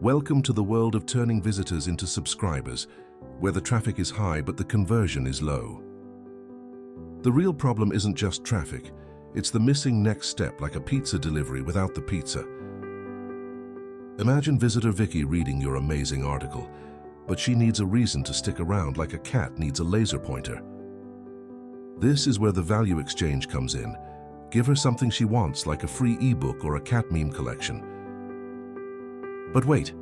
Welcome to the world of turning visitors into subscribers, where the traffic is high but the conversion is low. The real problem isn't just traffic, it's the missing next step, like a pizza delivery without the pizza. Imagine visitor Vicky reading your amazing article, but she needs a reason to stick around, like a cat needs a laser pointer. This is where the value exchange comes in. Give her something she wants, like a free ebook or a cat meme collection. But wait,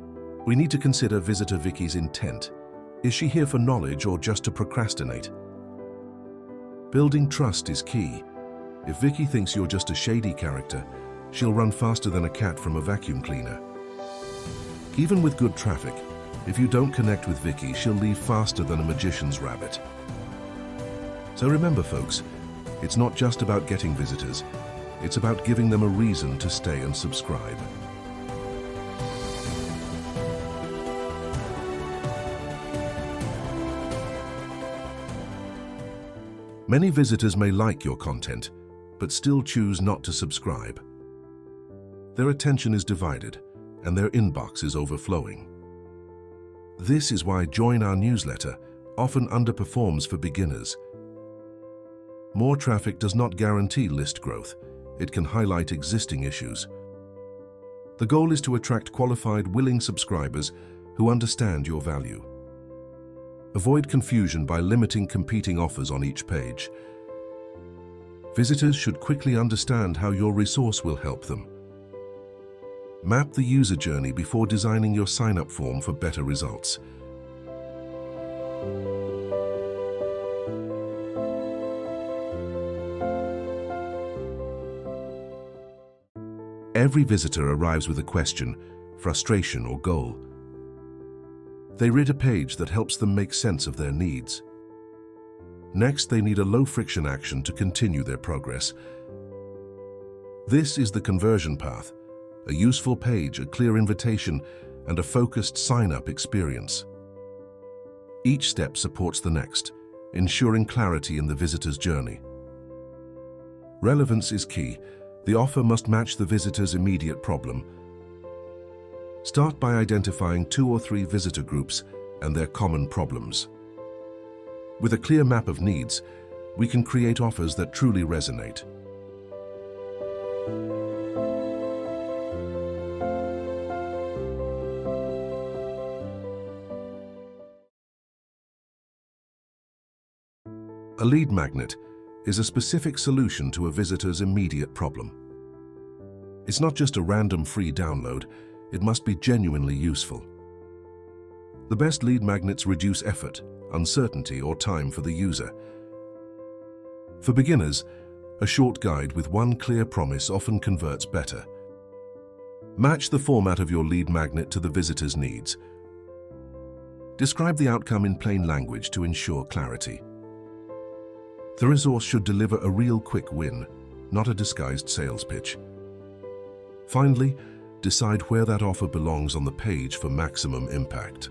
we need to consider visitor Vicky's intent. Is she here for knowledge or just to procrastinate? Building trust is key. If Vicky thinks you're just a shady character, she'll run faster than a cat from a vacuum cleaner. Even with good traffic, if you don't connect with Vicky, she'll leave faster than a magician's rabbit. So remember, folks, it's not just about getting visitors, it's about giving them a reason to stay and subscribe. Many visitors may like your content, but still choose not to subscribe. Their attention is divided, and their inbox is overflowing. This is why Join Our newsletter often underperforms for beginners. More traffic does not guarantee list growth. It can highlight existing issues. The goal is to attract qualified, willing subscribers who understand your value. Avoid confusion by limiting competing offers on each page. Visitors should quickly understand how your resource will help them. Map the user journey before designing your sign-up form for better results. Every visitor arrives with a question, frustration, or goal. They read a page that helps them make sense of their needs. Next, they need a low-friction action to continue their progress. This is the conversion path: a useful page, a clear invitation, and a focused sign-up experience. Each step supports the next, ensuring clarity in the visitor's journey. Relevance is key. The offer must match the visitor's immediate problem. Start by identifying 2 or 3 visitor groups and their common problems. With a clear map of needs, we can create offers that truly resonate. A lead magnet is a specific solution to a visitor's immediate problem. It's not just a random free download, it must be genuinely useful. The best lead magnets reduce effort, uncertainty, or time for the user. For beginners, a short guide with one clear promise often converts better. Match the format of your lead magnet to the visitor's needs. Describe the outcome in plain language to ensure clarity. The resource should deliver a real quick win, not a disguised sales pitch. Finally, decide where that offer belongs on the page for maximum impact.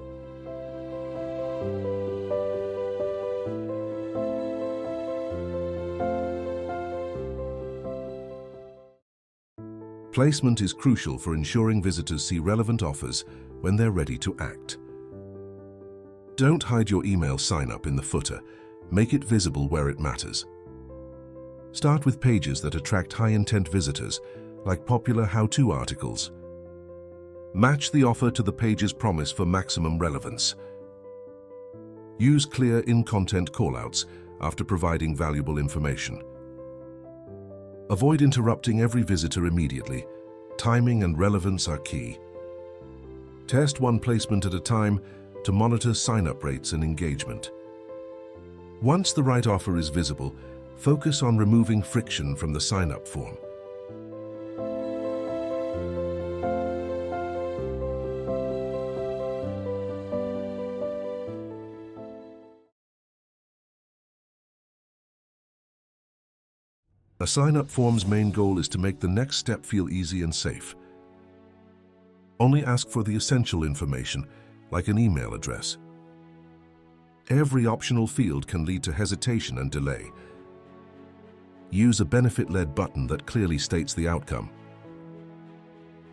Placement is crucial for ensuring visitors see relevant offers when they're ready to act. Don't hide your email sign-up in the footer. Make it visible where it matters. Start with pages that attract high-intent visitors, like popular how-to articles. Match the offer to the page's promise for maximum relevance. Use clear in-content callouts after providing valuable information. Avoid interrupting every visitor immediately. Timing and relevance are key. Test one placement at a time to monitor sign-up rates and engagement. Once the right offer is visible, focus on removing friction from the sign-up form. A sign-up form's main goal is to make the next step feel easy and safe. Only ask for the essential information, like an email address. Every optional field can lead to hesitation and delay. Use a benefit-led button that clearly states the outcome.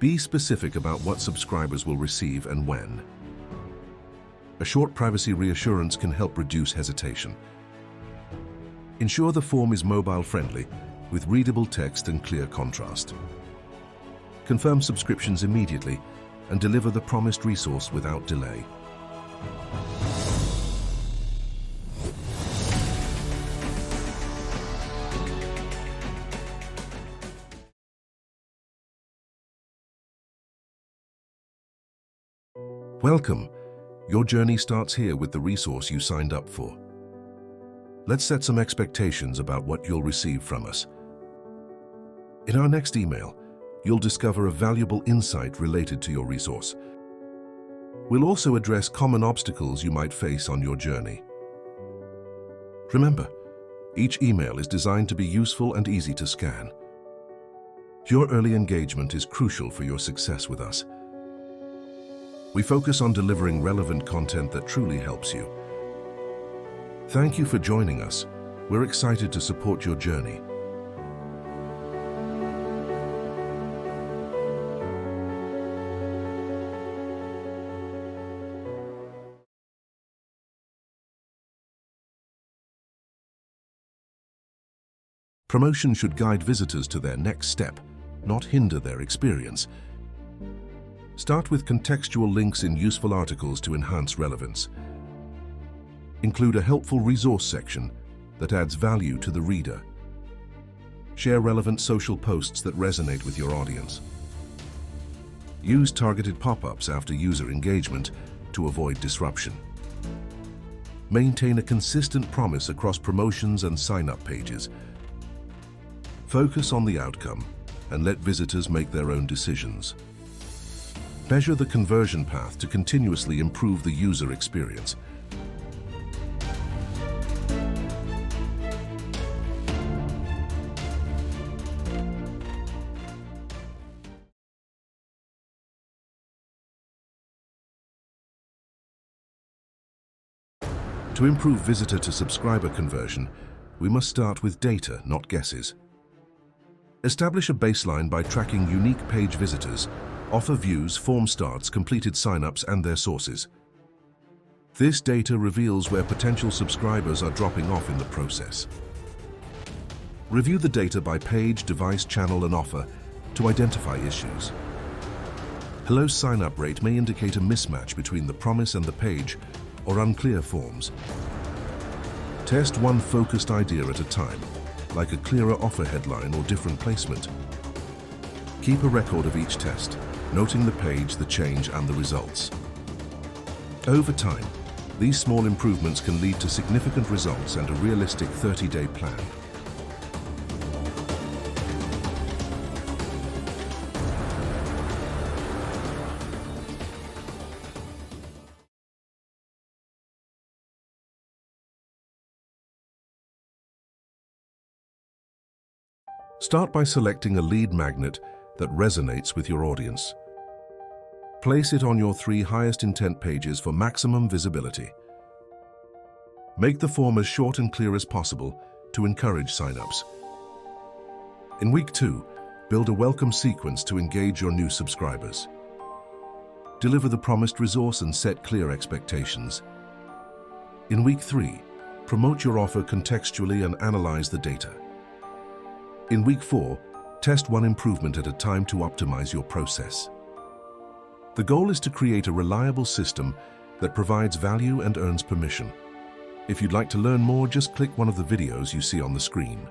Be specific about what subscribers will receive and when. A short privacy reassurance can help reduce hesitation. Ensure the form is mobile-friendly, with readable text and clear contrast. Confirm subscriptions immediately and deliver the promised resource without delay. Welcome. Your journey starts here with the resource you signed up for. Let's set some expectations about what you'll receive from us. In our next email, you'll discover a valuable insight related to your resource. We'll also address common obstacles you might face on your journey. Remember, each email is designed to be useful and easy to scan. Your early engagement is crucial for your success with us. We focus on delivering relevant content that truly helps you. Thank you for joining us. We're excited to support your journey. Promotion should guide visitors to their next step, not hinder their experience. Start with contextual links in useful articles to enhance relevance. Include a helpful resource section that adds value to the reader. Share relevant social posts that resonate with your audience. Use targeted pop-ups after user engagement to avoid disruption. Maintain a consistent promise across promotions and sign-up pages. Focus on the outcome and let visitors make their own decisions. Measure the conversion path to continuously improve the user experience. To improve visitor-to-subscriber conversion, we must start with data, not guesses. Establish a baseline by tracking unique page visitors, offer views, form starts, completed signups, and their sources. This data reveals where potential subscribers are dropping off in the process. Review the data by page, device, channel, and offer to identify issues. A low sign-up rate may indicate a mismatch between the promise and the page, or unclear forms. Test one focused idea at a time, like a clearer offer headline or different placement. Keep a record of each test, noting the page, the change, and the results. Over time, these small improvements can lead to significant results and a realistic 30-day plan. Start by selecting a lead magnet that resonates with your audience. Place it on your 3 highest intent pages for maximum visibility. Make the form as short and clear as possible to encourage signups. In week 2, build a welcome sequence to engage your new subscribers. Deliver the promised resource and set clear expectations. In week 3, promote your offer contextually and analyze the data. In week 4, test one improvement at a time to optimize your process. The goal is to create a reliable system that provides value and earns permission. If you'd like to learn more, just click one of the videos you see on the screen.